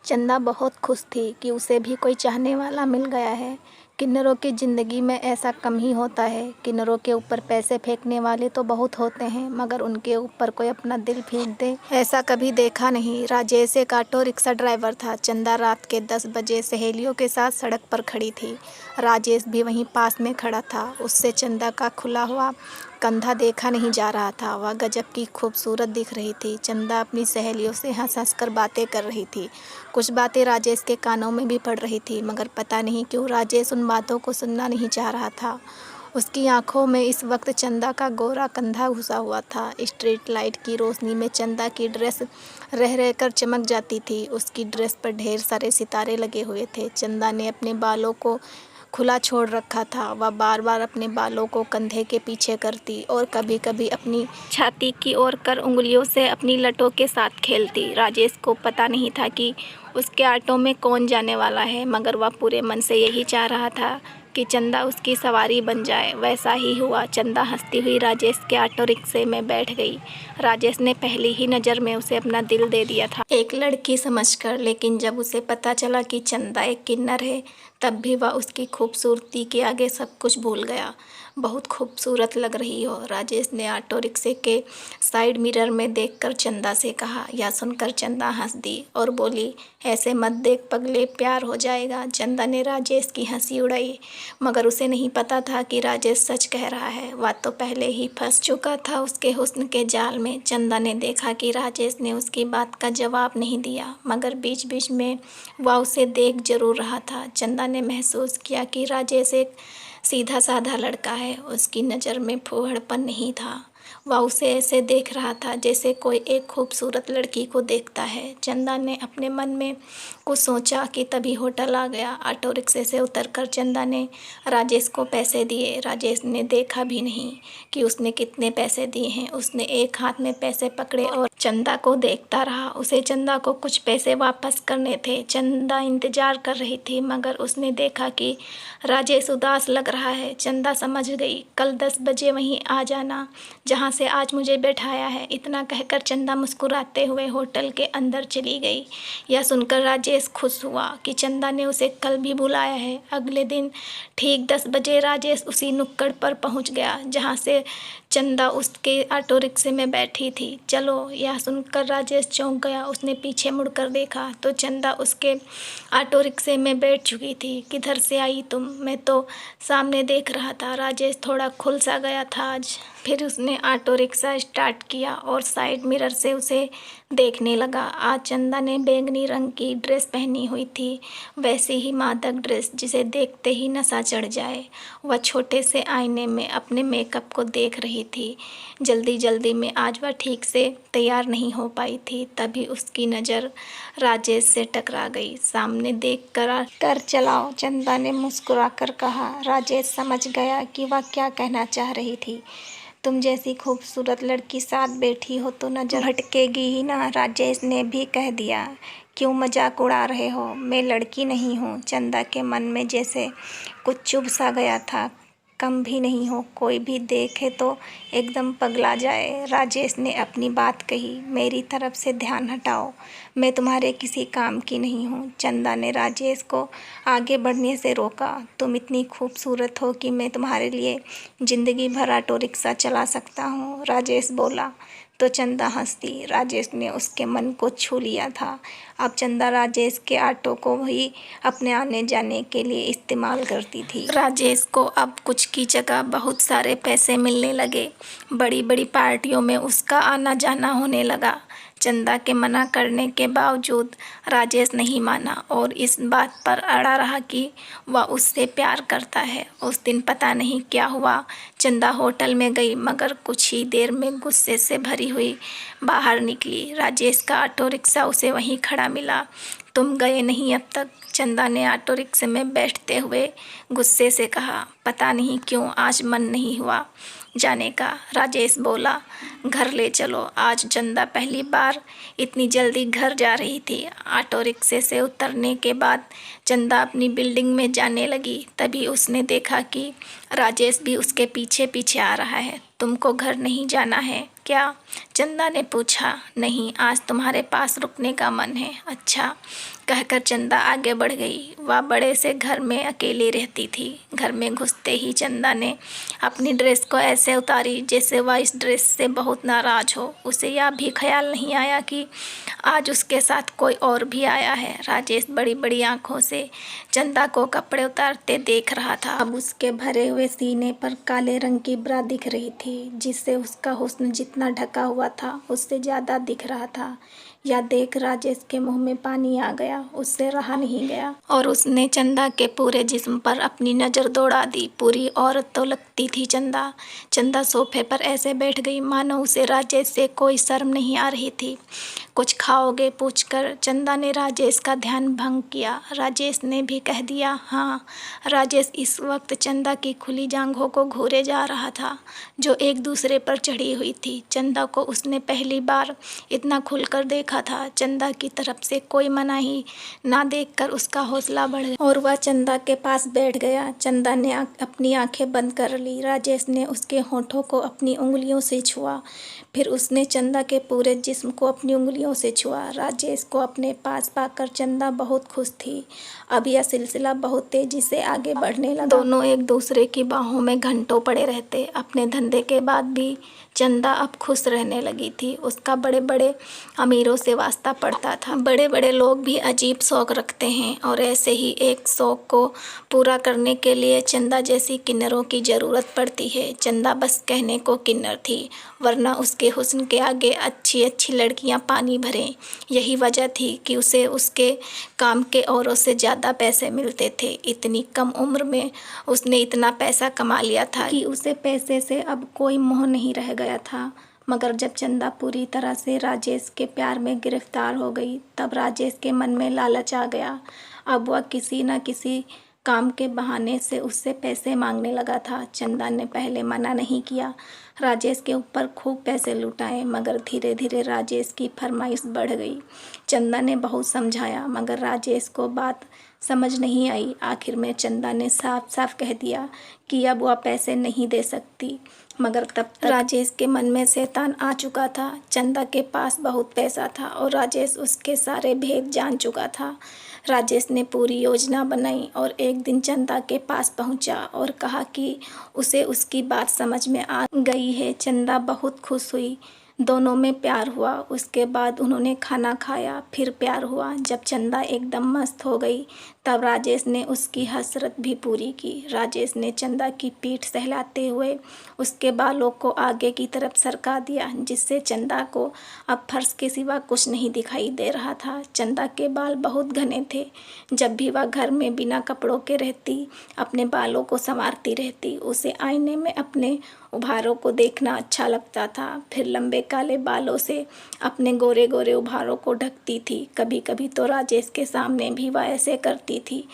चंदा बहुत खुश थी कि उसे भी कोई चाहने वाला मिल गया है। किन्नरों की ज़िंदगी में ऐसा कम ही होता है। किन्नरों के ऊपर पैसे फेंकने वाले तो बहुत होते हैं, मगर उनके ऊपर कोई अपना दिल फेंक दे, ऐसा कभी देखा नहीं। राजेश एक ऑटो रिक्शा ड्राइवर था। चंदा रात के 10 बजे सहेलियों के साथ सड़क पर खड़ी थी। राजेश भी वहीं पास में खड़ा था। उससे चंदा का खुला हुआ कंधा देखा नहीं जा रहा था। वह गजब की खूबसूरत दिख रही थी। चंदा अपनी सहेलियों से हंस हंस कर बातें कर रही थी। कुछ बातें राजेश के कानों में भी पड़ रही थी, मगर पता नहीं क्यों राजेश उन बातों को सुनना नहीं चाह रहा था। उसकी आंखों में इस वक्त चंदा का गोरा कंधा घुसा हुआ था। स्ट्रीट लाइट की रोशनी में चंदा की ड्रेस रह रहकर चमक जाती थी। उसकी ड्रेस पर ढेर सारे सितारे लगे हुए थे। चंदा ने अपने बालों को खुला छोड़ रखा था। वह बार बार अपने बालों को कंधे के पीछे करती और कभी कभी अपनी छाती की ओर कर उंगलियों से अपनी लटों के साथ खेलती। राजेश को पता नहीं था कि उसके ऑटो में कौन जाने वाला है, मगर वह पूरे मन से यही चाह रहा था कि चंदा उसकी सवारी बन जाए। वैसा ही हुआ। चंदा हंसती हुई राजेश के ऑटो रिक्शे में बैठ गई। राजेश ने पहली ही नज़र में उसे अपना दिल दे दिया था, एक लड़की समझकर। लेकिन जब उसे पता चला कि चंदा एक किन्नर है, तब भी वह उसकी खूबसूरती के आगे सब कुछ भूल गया। बहुत खूबसूरत लग रही हो, राजेश ने ऑटो रिक्शे के साइड मिरर में देखकर चंदा से कहा। यह सुनकर चंदा हंस दी और बोली, ऐसे मत देख पगले, प्यार हो जाएगा। चंदा ने राजेश की हंसी उड़ाई, मगर उसे नहीं पता था कि राजेश सच कह रहा है। वह तो पहले ही फंस चुका था उसके हुस्न के जाल में। चंदा ने देखा कि राजेश ने उसकी बात का जवाब नहीं दिया, मगर बीच बीच में वह उसे देख जरूर रहा था। चंदा ने महसूस किया कि राजेश एक सीधा साधा लड़का है। उसकी नज़र में फूहड़पन नहीं था। वह उसे ऐसे देख रहा था जैसे कोई एक खूबसूरत लड़की को देखता है। चंदा ने अपने मन में कुछ सोचा कि तभी होटल आ गया। ऑटो रिक्शे से उतरकर चंदा ने राजेश को पैसे दिए। राजेश ने देखा भी नहीं कि उसने कितने पैसे दिए हैं। उसने एक हाथ में पैसे पकड़े और चंदा को देखता रहा। उसे चंदा को कुछ पैसे वापस करने थे। चंदा इंतजार कर रही थी, मगर उसने देखा कि राजेश उदास लग रहा है। चंदा समझ गई, कल 10 बजे वहीं आ जाना जहां से आज मुझे बैठाया है। इतना कहकर चंदा मुस्कुराते हुए होटल के अंदर चली गई। यह सुनकर राजेश खुश हुआ कि चंदा ने उसे कल भी बुलाया है। अगले दिन ठीक 10 बजे राजेश उसी नुक्कड़ पर पहुंच गया जहां से चंदा उसके ऑटो रिक्शे में बैठी थी। चलो, यह सुनकर राजेश चौंक गया। उसने पीछे मुड़कर देखा तो चंदा उसके ऑटो रिक्शे में बैठ चुकी थी। किधर से आई तुम? मैं तो सामने देख रहा था। राजेश थोड़ा खुल सा गया था आज। फिर उसने ऑटो रिक्शा स्टार्ट किया और साइड मिरर से उसे देखने लगा। आज चंदा ने बैंगनी रंग की ड्रेस पहनी हुई थी, वैसी ही मादक ड्रेस जिसे देखते ही नशा चढ़ जाए। वह छोटे से आईने में अपने मेकअप को देख रही थी। जल्दी जल्दी में आज वह ठीक से तैयार नहीं हो पाई थी। तभी उसकी नज़र राजेश से टकरा गई। सामने देख कर चलाओ, चंदा ने मुस्कुराकर कहा। राजेश समझ गया कि वह क्या कहना चाह रही थी। तुम जैसी खूबसूरत लड़की साथ बैठी हो तो नजर भटकेगी ही ना, राजेश ने भी कह दिया। क्यों मजाक उड़ा रहे हो? मैं लड़की नहीं हूँ। चंदा के मन में जैसे कुछ चुभ सा गया था। कम भी नहीं हो, कोई भी देखे तो एकदम पगला जाए। राजेश ने अपनी बात कही। मेरी तरफ से ध्यान हटाओ, मैं तुम्हारे किसी काम की नहीं हूँ। चंदा ने राजेश को आगे बढ़ने से रोका। तुम इतनी खूबसूरत हो कि मैं तुम्हारे लिए ज़िंदगी भर ऑटो रिक्शा चला सकता हूँ, राजेश बोला। तो चंदा हंस दी। राजेश ने उसके मन को छू लिया था। अब चंदा राजेश के ऑटो को ही अपने आने जाने के लिए इस्तेमाल करती थी। राजेश को अब कुछ की जगह बहुत सारे पैसे मिलने लगे। बड़ी बड़ी पार्टियों में उसका आना जाना होने लगा। चंदा के मना करने के बावजूद राजेश नहीं माना और इस बात पर अड़ा रहा कि वह उससे प्यार करता है। उस दिन पता नहीं क्या हुआ, चंदा होटल में गई, मगर कुछ ही देर में गुस्से से भरी हुई बाहर निकली। राजेश का ऑटो रिक्शा उसे वहीं खड़ा मिला। तुम गए नहीं अब तक? चंदा ने ऑटो रिक्शे में बैठते हुए गुस्से से कहा। पता नहीं क्यों आज मन नहीं हुआ जाने का, राजेश बोला। घर ले चलो। आज चंदा पहली बार इतनी जल्दी घर जा रही थी। ऑटो रिक्शे से उतरने के बाद चंदा अपनी बिल्डिंग में जाने लगी। तभी उसने देखा कि राजेश भी उसके पीछे पीछे आ रहा है। तुमको घर नहीं जाना है क्या? चंदा ने पूछा। नहीं, आज तुम्हारे पास रुकने का मन है। अच्छा, कहकर चंदा आगे बढ़ गई। वह बड़े से घर में अकेली रहती थी। घर में घुसते ही चंदा ने अपनी ड्रेस को ऐसे उतारी जैसे वह इस ड्रेस से बहुत नाराज हो। उसे यह भी ख्याल नहीं आया कि आज उसके साथ कोई और भी आया है। राजेश बड़ी बड़ी आंखों से चंदा को कपड़े उतारते देख रहा था। अब उसके भरे हुए सीने पर काले रंग की ब्रा दिख रही थी, जिससे उसका हुस्न जितना ढका हुआ था उससे ज़्यादा दिख रहा था। यह देख राजेश के मुंह में पानी आ गया। उससे रहा नहीं गया और उसने चंदा के पूरे जिस्म पर अपनी नज़र दौड़ा दी। पूरी औरत तो लगती थी चंदा। चंदा सोफे पर ऐसे बैठ गई मानो उसे राजेश से कोई शर्म नहीं आ रही थी। कुछ खाओगे पूछकर चंदा ने राजेश का ध्यान भंग किया। राजेश ने भी कह दिया हाँ। राजेश इस वक्त चंदा की खुली जांघों को घूरे जा रहा था, जो एक दूसरे पर चढ़ी हुई थी। चंदा को उसने पहली बार इतना खुलकर देखा था। चंदा की तरफ से कोई मनाही ना देखकर उसका हौसला बढ़ गया और वह चंदा के पास बैठ गया। चंदा ने अपनी आंखें बंद कर ली। राजेश ने उसके होठों को अपनी उंगलियों से छुआ। फिर उसने चंदा के पूरे जिस्म को अपनी उंगलियों से छुआ। राजेश को अपने पास पाकर चंदा बहुत खुश थी। अब यह सिलसिला बहुत तेजी से आगे बढ़ने लगा। दोनों एक दूसरे की बाहों में घंटों पड़े रहते। अपने धंधे के बाद भी चंदा अब खुश रहने लगी थी। उसका बड़े बड़े अमीरों से वास्ता पड़ता था। बड़े बड़े लोग भी अजीब शौक रखते हैं और ऐसे ही एक शौक को पूरा करने के लिए चंदा जैसी किन्नरों की ज़रूरत पड़ती है। चंदा बस कहने को किन्नर थी, वरना उसके हुस्न के आगे अच्छी अच्छी लड़कियां पानी भरें। यही वजह थी कि उसे उसके काम के औरों से ज़्यादा पैसे मिलते थे। इतनी कम उम्र में उसने इतना पैसा कमा लिया था कि उसे पैसे से अब कोई मोह नहीं रह गया था। मगर जब चंदा पूरी तरह से राजेश के प्यार में गिरफ्तार हो गई, तब राजेश के मन में लालच आ गया। अब वह किसी न किसी काम के बहाने से उससे पैसे मांगने लगा था। चंदा ने पहले मना नहीं किया, राजेश के ऊपर खूब पैसे लुटाए, मगर धीरे धीरे राजेश की फरमाइश बढ़ गई। चंदा ने बहुत समझाया, मगर राजेश को बात समझ नहीं आई। आखिर में चंदा ने साफ साफ कह दिया कि अब वह पैसे नहीं दे सकती। मगर तब तक राजेश के मन में शैतान आ चुका था। चंदा के पास बहुत पैसा था और राजेश उसके सारे भेद जान चुका था। राजेश ने पूरी योजना बनाई और एक दिन चंदा के पास पहुंचा और कहा कि उसे उसकी बात समझ में आ गई है। चंदा बहुत खुश हुई। दोनों में प्यार हुआ। उसके बाद उन्होंने खाना खाया, फिर प्यार हुआ। जब चंदा एकदम मस्त हो गई, तब राजेश ने उसकी हसरत भी पूरी की। राजेश ने चंदा की पीठ सहलाते हुए उसके बालों को आगे की तरफ सरका दिया, जिससे चंदा को अब फर्श के सिवा कुछ नहीं दिखाई दे रहा था। चंदा के बाल बहुत घने थे। जब भी वह घर में बिना कपड़ों के रहती, अपने बालों को संवारती रहती। उसे आईने में अपने उभारों को देखना अच्छा लगता था। फिर लंबे काले बालों से अपने गोरे गोरे उभारों को ढकती थी। कभी कभी तो राजेश के सामने भी वह ऐसे करती थी।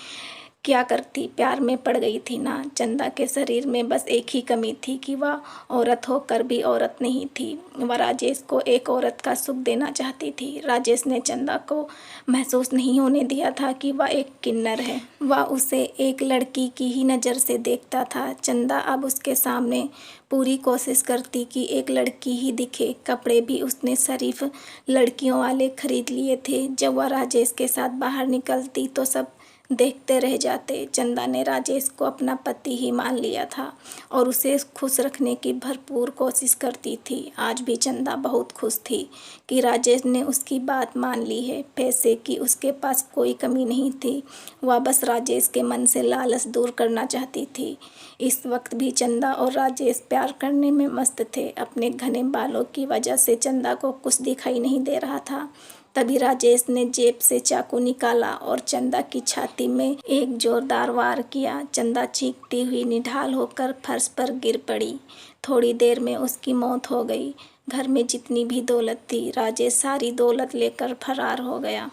क्या करती, प्यार में पड़ गई थी ना। चंदा के शरीर में बस एक ही कमी थी कि वह औरत होकर भी औरत नहीं थी। वह राजेश को एक औरत का सुख देना चाहती थी। राजेश ने चंदा को महसूस नहीं होने दिया था कि वह एक किन्नर है। वह उसे एक लड़की की ही नज़र से देखता था। चंदा अब उसके सामने पूरी कोशिश करती कि एक लड़की ही दिखे। कपड़े भी उसने शरीफ लड़कियों वाले खरीद लिए थे। जब वह राजेश के साथ बाहर निकलती तो सब देखते रह जाते। चंदा ने राजेश को अपना पति ही मान लिया था और उसे खुश रखने की भरपूर कोशिश करती थी। आज भी चंदा बहुत खुश थी कि राजेश ने उसकी बात मान ली है। पैसे की उसके पास कोई कमी नहीं थी। वह बस राजेश के मन से लालच दूर करना चाहती थी। इस वक्त भी चंदा और राजेश प्यार करने में मस्त थे। अपने घने बालों की वजह से चंदा को कुछ दिखाई नहीं दे रहा था। तभी राजेश ने जेब से चाकू निकाला और चंदा की छाती में एक जोरदार वार किया। चंदा चीखती हुई निढाल होकर फर्श पर गिर पड़ी। थोड़ी देर में उसकी मौत हो गई। घर में जितनी भी दौलत थी, राजेश सारी दौलत लेकर फरार हो गया।